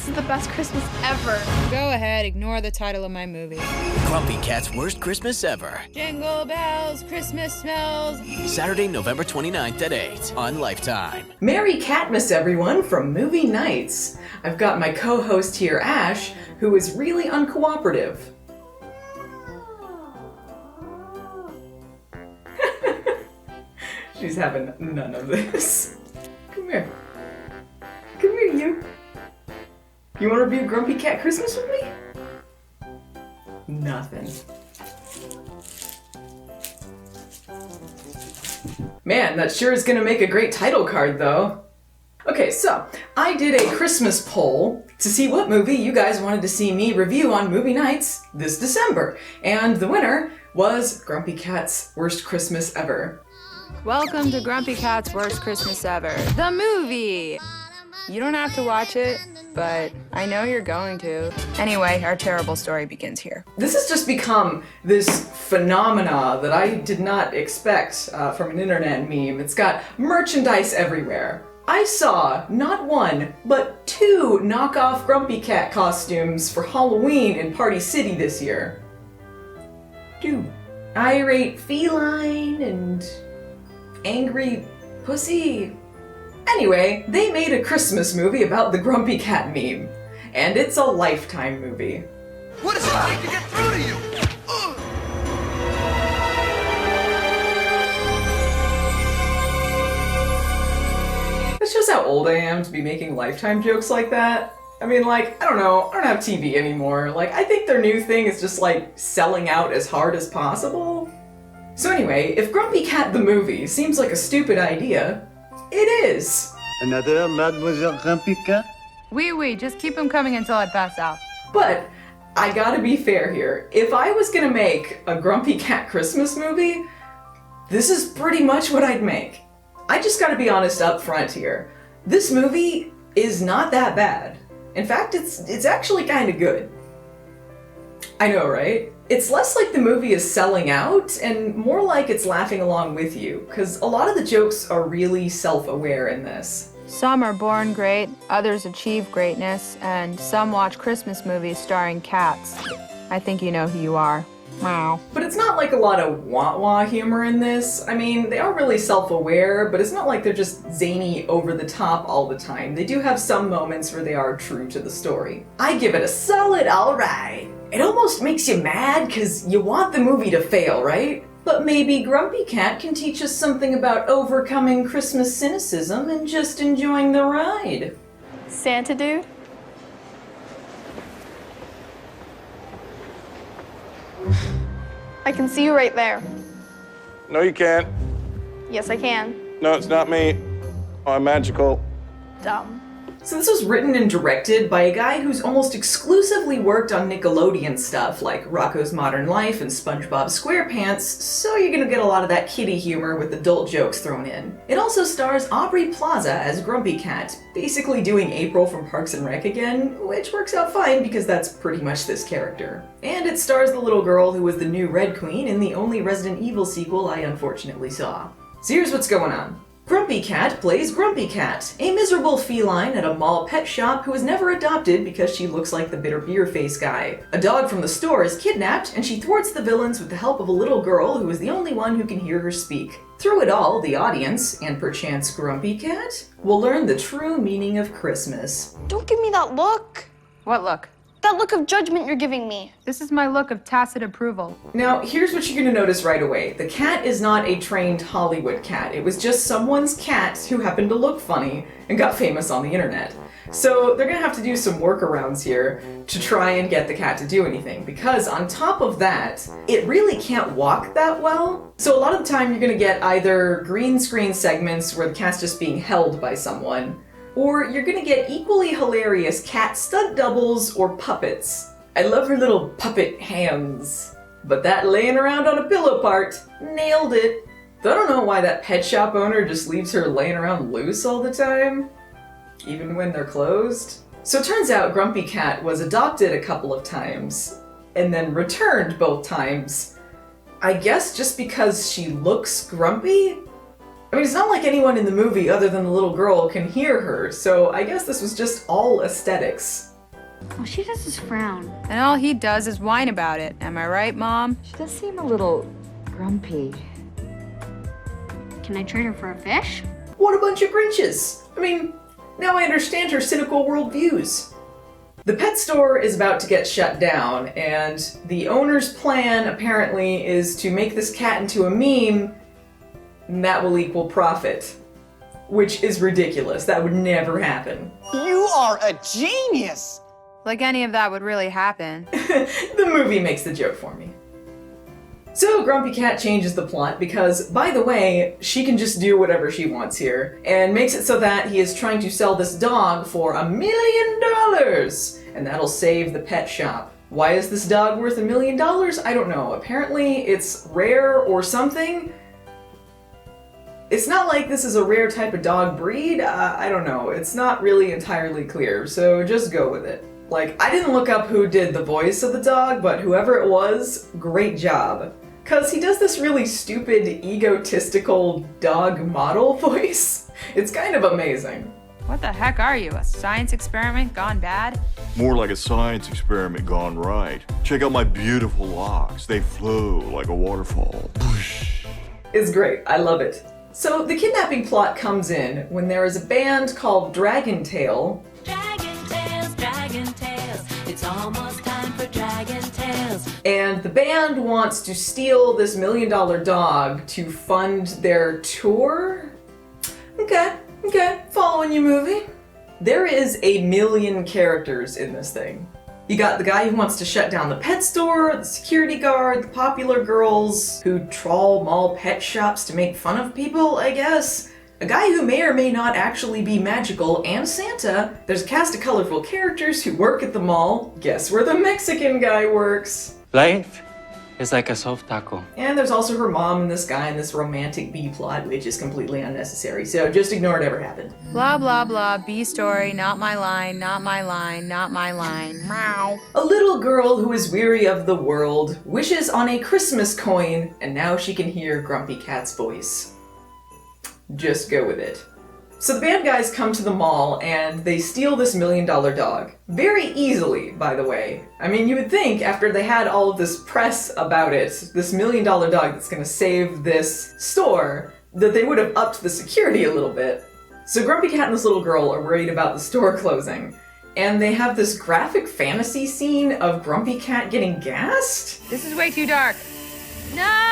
This is the best Christmas ever. Go ahead, ignore the title of my movie. Grumpy Cat's Worst Christmas Ever. Jingle bells, Christmas smells. Saturday, November 29th at 8 on Lifetime. Merry Catmas, everyone, from Meow-vie Nights. I've got my co-host here, Ash, who is really uncooperative. She's having none of this. Come here. Come here, you. You want to review Grumpy Cat Christmas with me? Nothing. Man, that sure is gonna make a great title card, though. Okay, so, I did a Christmas poll to see what movie you guys wanted to see me review on Meow-vie Nights this December, and the winner was Grumpy Cat's Worst Christmas Ever. Welcome to Grumpy Cat's Worst Christmas Ever, the movie! You don't have to watch it, but I know you're going to. Anyway, our terrible story begins here. This has just become this phenomena that I did not expect from an internet meme. It's got merchandise everywhere. I saw not one, but 2 knockoff Grumpy Cat costumes for Halloween in Party City this year. 2. Irate feline and angry pussy. Anyway, they made a Christmas movie about the Grumpy Cat meme. And it's a Lifetime movie. What does it take to get through to you? That shows how old I am to be making Lifetime jokes like that. I mean, like, I don't know, I don't have TV anymore. Like, I think their new thing is just, like, selling out as hard as possible. So anyway, if Grumpy Cat the movie seems like a stupid idea, it is! Another Mademoiselle Grumpy Cat? Oui, just keep them coming until I pass out. But, I gotta be fair here. If I was gonna make a Grumpy Cat Christmas movie, this is pretty much what I'd make. I just gotta be honest up front here. This movie is not that bad. In fact, it's actually kinda good. I know, right? It's less like the movie is selling out, and more like it's laughing along with you, because a lot of the jokes are really self-aware in this. Some are born great, others achieve greatness, and some watch Christmas movies starring cats. I think you know who you are. Meow. But it's not like a lot of wah-wah humor in this. I mean, they are really self-aware, but it's not like they're just zany over the top all the time. They do have some moments where they are true to the story. I give it a solid alright. It almost makes you mad because you want the movie to fail, right? But maybe Grumpy Cat can teach us something about overcoming Christmas cynicism and just enjoying the ride. Santa dude? I can see you right there. No, you can't. Yes, I can. No, it's not me. I'm magical. Dumb. So this was written and directed by a guy who's almost exclusively worked on Nickelodeon stuff like Rocko's Modern Life and SpongeBob SquarePants, so you're gonna get a lot of that kiddie humor with adult jokes thrown in. It also stars Aubrey Plaza as Grumpy Cat, basically doing April from Parks and Rec again, which works out fine because that's pretty much this character. And it stars the little girl who was the new Red Queen in the only Resident Evil sequel I unfortunately saw. So here's what's going on. Grumpy Cat plays Grumpy Cat, a miserable feline at a mall pet shop who was never adopted because she looks like the bitter beer face guy. A dog from the store is kidnapped, and she thwarts the villains with the help of a little girl who is the only one who can hear her speak. Through it all, the audience, and perchance Grumpy Cat, will learn the true meaning of Christmas. Don't give me that look. What look? That look of judgment you're giving me. This is my look of tacit approval. Now, here's what you're gonna notice right away. The cat is not a trained Hollywood cat. It was just someone's cat who happened to look funny and got famous on the internet. So they're gonna have to do some workarounds here to try and get the cat to do anything, because on top of that, it really can't walk that well. So a lot of the time you're gonna get either green screen segments where the cat's just being held by someone, or you're gonna get equally hilarious cat stunt doubles or puppets. I love her little puppet hands. But that laying around on a pillow part, nailed it. Though I don't know why that pet shop owner just leaves her laying around loose all the time, even when they're closed. So it turns out Grumpy Cat was adopted a couple of times, and then returned both times. I guess just because she looks grumpy? I mean, it's not like anyone in the movie other than the little girl can hear her, so I guess this was just all aesthetics. All she does is frown. And all he does is whine about it. Am I right, Mom? She does seem a little grumpy. Can I trade her for a fish? What a bunch of Grinches! I mean, now I understand her cynical worldviews. The pet store is about to get shut down, and the owner's plan apparently is to make this cat into a meme, and that will equal profit. Which is ridiculous. That would never happen. You are a genius! Like any of that would really happen. The movie makes the joke for me. So Grumpy Cat changes the plot because, by the way, she can just do whatever she wants here, and makes it so that he is trying to sell this dog for $1 million, and that'll save the pet shop. Why is this dog worth $1 million? I don't know. Apparently it's rare or something. It's not like this is a rare type of dog breed. I don't know. It's not really entirely clear, so just go with it. Like, I didn't look up who did the voice of the dog, but whoever it was, great job. Cause he does this really stupid, egotistical dog model voice. It's kind of amazing. What the heck are you, a science experiment gone bad? More like a science experiment gone right. Check out my beautiful locks. They flow like a waterfall. It's great. I love it. So the kidnapping plot comes in when there is a band called Dragon Tail. Dragon Tales, it's almost time for Dragon Tales. And the band wants to steal this $1 million dog to fund their tour? Okay, following you, movie. There is 1 million characters in this thing. You got the guy who wants to shut down the pet store, the security guard, the popular girls who trawl mall pet shops to make fun of people, I guess. A guy who may or may not actually be magical, and Santa. There's a cast of colorful characters who work at the mall. Guess where the Mexican guy works? Life is like a soft taco. And there's also her mom and this guy and this romantic B-plot, which is completely unnecessary, so just ignore it ever happened. Blah, blah, blah, B story, not my line, not my line, not my line. Meow. A little girl who is weary of the world wishes on a Christmas coin, and now she can hear Grumpy Cat's voice. Just go with it. So the band guys come to the mall and they steal this $1 million dog. Very easily, by the way. I mean, you would think after they had all of this press about it, this $1 million dog that's gonna save this store, that they would have upped the security a little bit. So Grumpy Cat and this little girl are worried about the store closing. And they have this graphic fantasy scene of Grumpy Cat getting gassed? This is way too dark. No!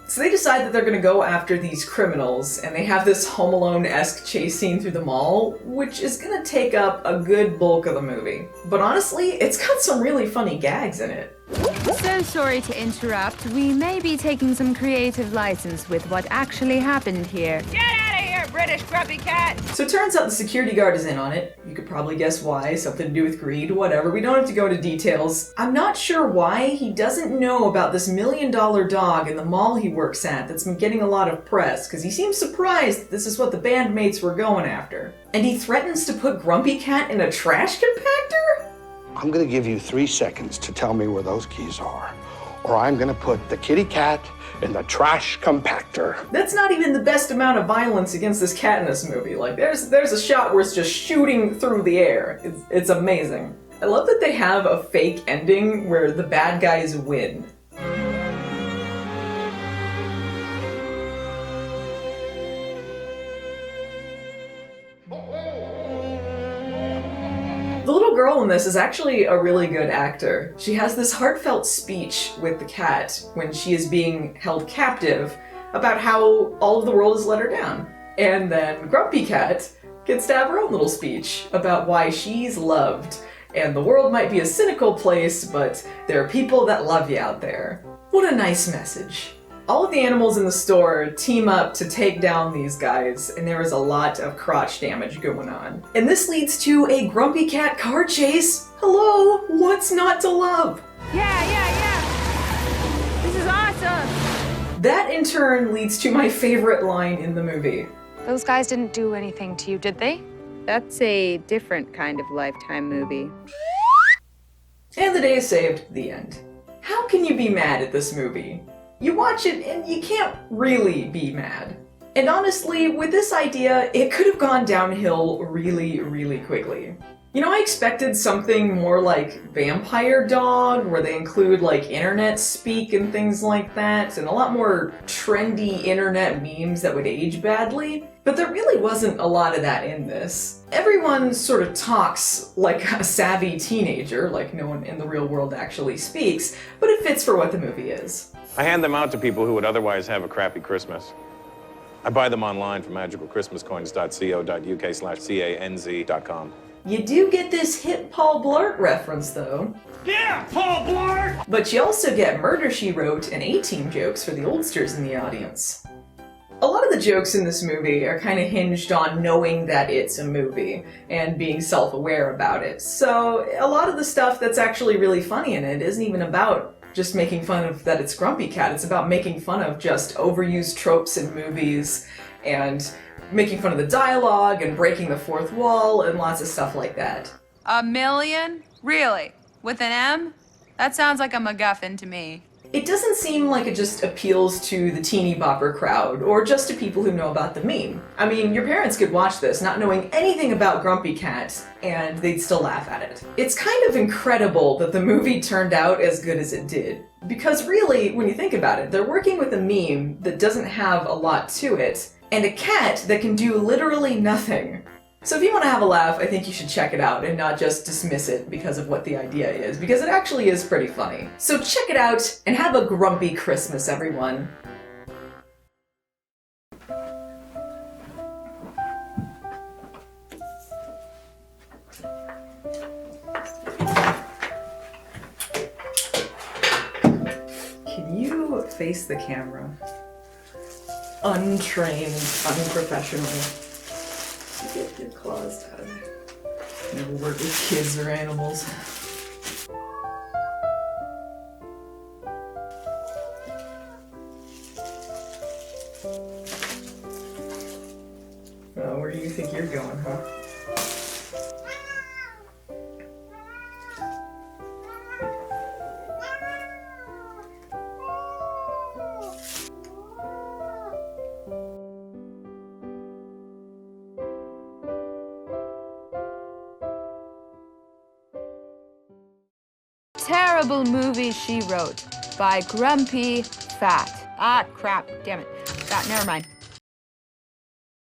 So they decide that they're gonna go after these criminals, and they have this Home Alone-esque chase scene through the mall, which is gonna take up a good bulk of the movie. But honestly, it's got some really funny gags in it. So sorry to interrupt. We may be taking some creative license with what actually happened here. Get out of here, British Grumpy Cat! So it turns out the security guard is in on it. You could probably guess why, something to do with greed, whatever. We don't have to go into details. I'm not sure why he doesn't know about this $1 million dog in the mall he works at that's been getting a lot of press, because he seems surprised that this is what the bandmates were going after. And he threatens to put Grumpy Cat in a trash compactor? I'm gonna give you 3 seconds to tell me where those keys are, or I'm gonna put the kitty cat in the trash compactor. That's not even the best amount of violence against this cat in this movie. Like, there's a shot where it's just shooting through the air. It's amazing. I love that they have a fake ending where the bad guys win. The little girl in this is actually a really good actor. She has this heartfelt speech with the cat when she is being held captive about how all of the world has let her down. And then Grumpy Cat gets to have her own little speech about why she's loved. And the world might be a cynical place, but there are people that love you out there. What a nice message. All of the animals in the store team up to take down these guys, and there is a lot of crotch damage going on. And this leads to a Grumpy Cat car chase. Hello, what's not to love? Yeah. This is awesome. That in turn leads to my favorite line in the movie. Those guys didn't do anything to you, did they? That's a different kind of Lifetime movie. And the day is saved, the end. How can you be mad at this movie? You watch it and you can't really be mad. And honestly, with this idea, it could have gone downhill really, really quickly. You know, I expected something more like Vampire Dog, where they include like internet speak and things like that, and a lot more trendy internet memes that would age badly. But there really wasn't a lot of that in this. Everyone sort of talks like a savvy teenager, like no one in the real world actually speaks, but it fits for what the movie is. I hand them out to people who would otherwise have a crappy Christmas. I buy them online from magicalchristmascoins.co.uk/canz.com. You do get this hip Paul Blart reference, though. Yeah, Paul Blart! But you also get Murder, She Wrote and A-Team jokes for the oldsters in the audience. A lot of the jokes in this movie are kind of hinged on knowing that it's a movie and being self-aware about it. So a lot of the stuff that's actually really funny in it isn't even about just making fun of that it's Grumpy Cat. It's about making fun of just overused tropes in movies and making fun of the dialogue and breaking the fourth wall and lots of stuff like that. $1 million? Really? With an M? That sounds like a MacGuffin to me. It doesn't seem like it just appeals to the teeny bopper crowd, or just to people who know about the meme. I mean, your parents could watch this not knowing anything about Grumpy Cat, and they'd still laugh at it. It's kind of incredible that the movie turned out as good as it did. Because really, when you think about it, they're working with a meme that doesn't have a lot to it, and a cat that can do literally nothing. So if you want to have a laugh, I think you should check it out and not just dismiss it because of what the idea is, because it actually is pretty funny. So check it out and have a grumpy Christmas, everyone. Can you face the camera? Untrained, unprofessional. Get your claws out of there. Never work with kids or animals. Oh, where do you think you're going, huh? Terrible movie she wrote by Grumpy Fat. Ah, crap, damn it. Never mind.